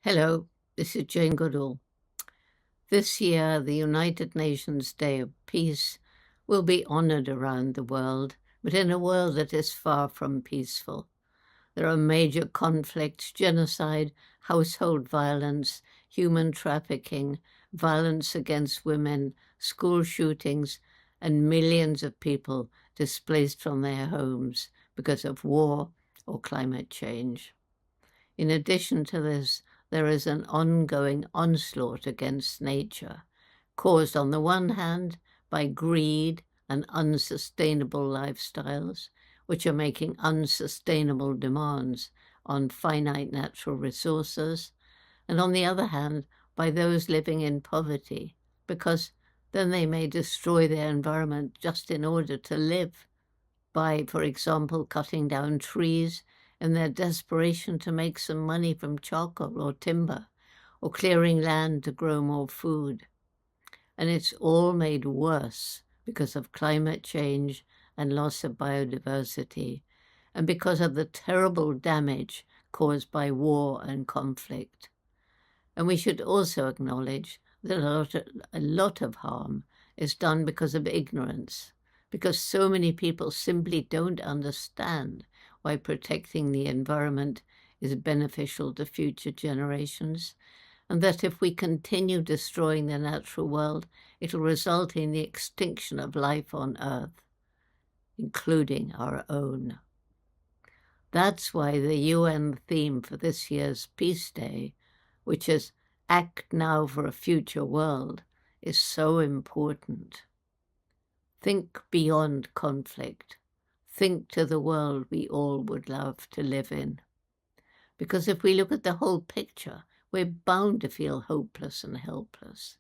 Hello, this is Jane Goodall. This year, the United Nations Day of Peace will be honored around the world, but in a world that is far from peaceful. There are major conflicts, genocide, household violence, human trafficking, violence against women, school shootings, and millions of people displaced from their homes because of war or climate change. In addition to this, there is an ongoing onslaught against nature, caused on the one hand by greed and unsustainable lifestyles, which are making unsustainable demands on finite natural resources, and on the other hand by those living in poverty, because then they may destroy their environment just in order to live by, for example, cutting down trees in their desperation to make some money from charcoal or timber, or clearing land to grow more food. And it's all made worse because of climate change and loss of biodiversity, and because of the terrible damage caused by war and conflict. And we should also acknowledge that a lot of harm is done because of ignorance, because so many people simply don't understand why protecting the environment is beneficial to future generations, and that if we continue destroying the natural world, it'll result in the extinction of life on Earth, including our own. That's why the UN theme for this year's Peace Day, which is Act Now for a Future World, is so important. Think beyond conflict. Think to the world we all would love to live in. Because if we look at the whole picture, we're bound to feel hopeless and helpless.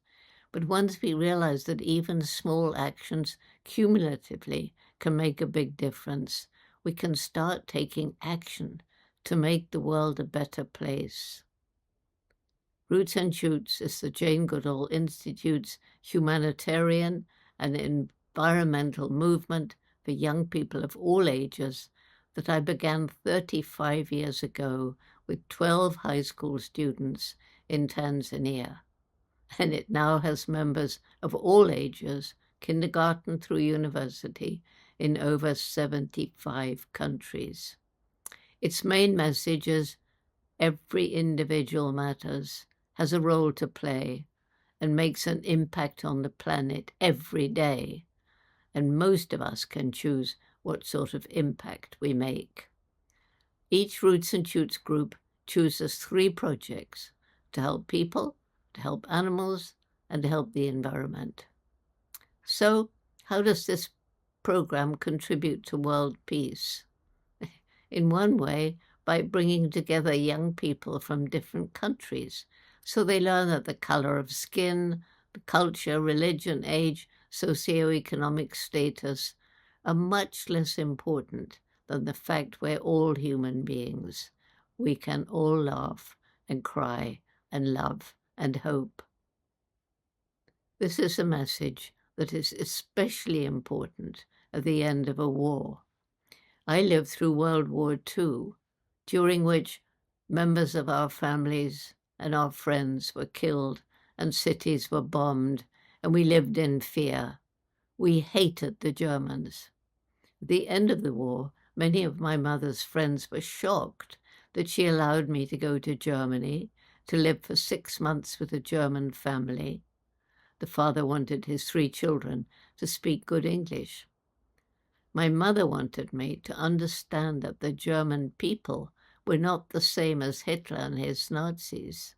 But once we realize that even small actions cumulatively can make a big difference, we can start taking action to make the world a better place. Roots and Shoots is the Jane Goodall Institute's humanitarian and environmental movement for young people of all ages that I began 35 years ago with 12 high school students in Tanzania. And it now has members of all ages, kindergarten through university, in over 75 countries. Its main message is every individual matters, has a role to play, and makes an impact on the planet every day. And most of us can choose what sort of impact we make. Each Roots and Shoots group chooses 3 projects to help people, to help animals, and to help the environment. So, how does this program contribute to world peace? In one way, by bringing together young people from different countries, so they learn that the color of skin, the culture, religion, age, socioeconomic status are much less important than the fact we're all human beings. We can all laugh and cry and love and hope. This is a message that is especially important at the end of a war. I lived through World War II, during which members of our families and our friends were killed and cities were bombed, and we lived in fear. We hated the Germans. At the end of the war, many of my mother's friends were shocked that she allowed me to go to Germany to live for 6 months with a German family. The father wanted his 3 children to speak good English. My mother wanted me to understand that the German people were not the same as Hitler and his Nazis.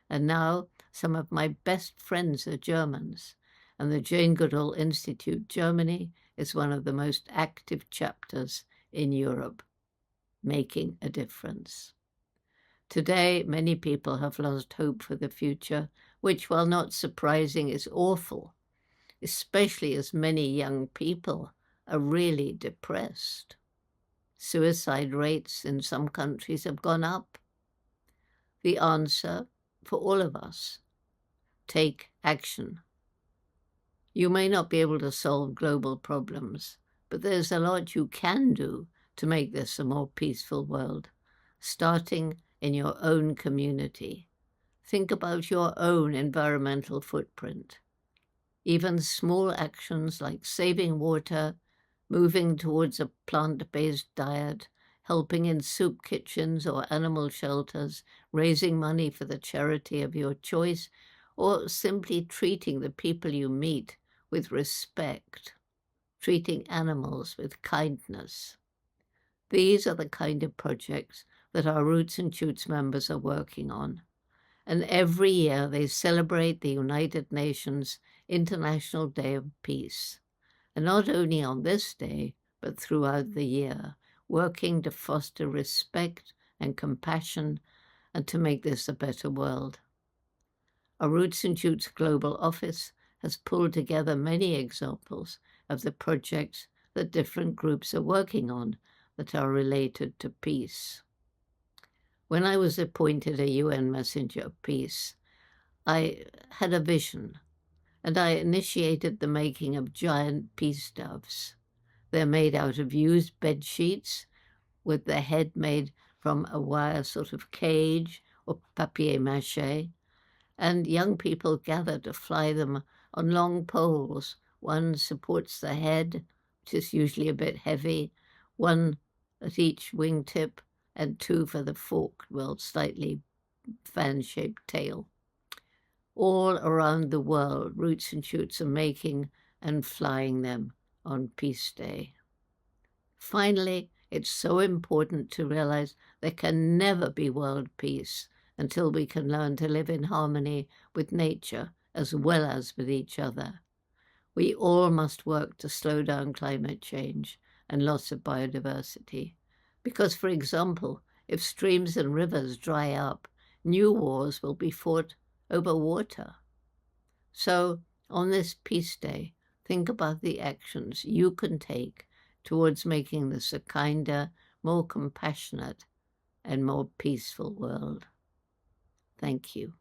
And now some of my best friends are Germans, and the Jane Goodall Institute Germany is one of the most active chapters in Europe, making a difference. Today, many people have lost hope for the future, which, while not surprising, is awful, especially as many young people are really depressed. Suicide rates in some countries have gone up. The answer for all of us: take action. You may not be able to solve global problems, but there's a lot you can do to make this a more peaceful world, starting in your own community. Think about your own environmental footprint. Even small actions like saving water, moving towards a plant-based diet, helping in soup kitchens or animal shelters, raising money for the charity of your choice, or simply treating the people you meet with respect, treating animals with kindness. These are the kind of projects that our Roots and Shoots members are working on. And every year they celebrate the United Nations International Day of Peace. And not only on this day, but throughout the year, working to foster respect and compassion and to make this a better world. Our Roots and Shoots Global Office has pulled together many examples of the projects that different groups are working on that are related to peace. When I was appointed a UN Messenger of Peace, I had a vision, and I initiated the making of giant peace doves. They're made out of used bed sheets with the head made from a wire sort of cage or papier-mâché, and young people gather to fly them on long poles. One supports the head, which is usually a bit heavy, one at each wingtip, and two for the forked, well, slightly fan-shaped tail. All around the world, Roots and Shoots are making and flying them on Peace Day. Finally, it's so important to realize there can never be world peace until we can learn to live in harmony with nature as well as with each other. We all must work to slow down climate change and loss of biodiversity. Because, for example, if streams and rivers dry up, new wars will be fought over water. So, on this Peace Day, think about the actions you can take towards making this a kinder, more compassionate, and more peaceful world. Thank you.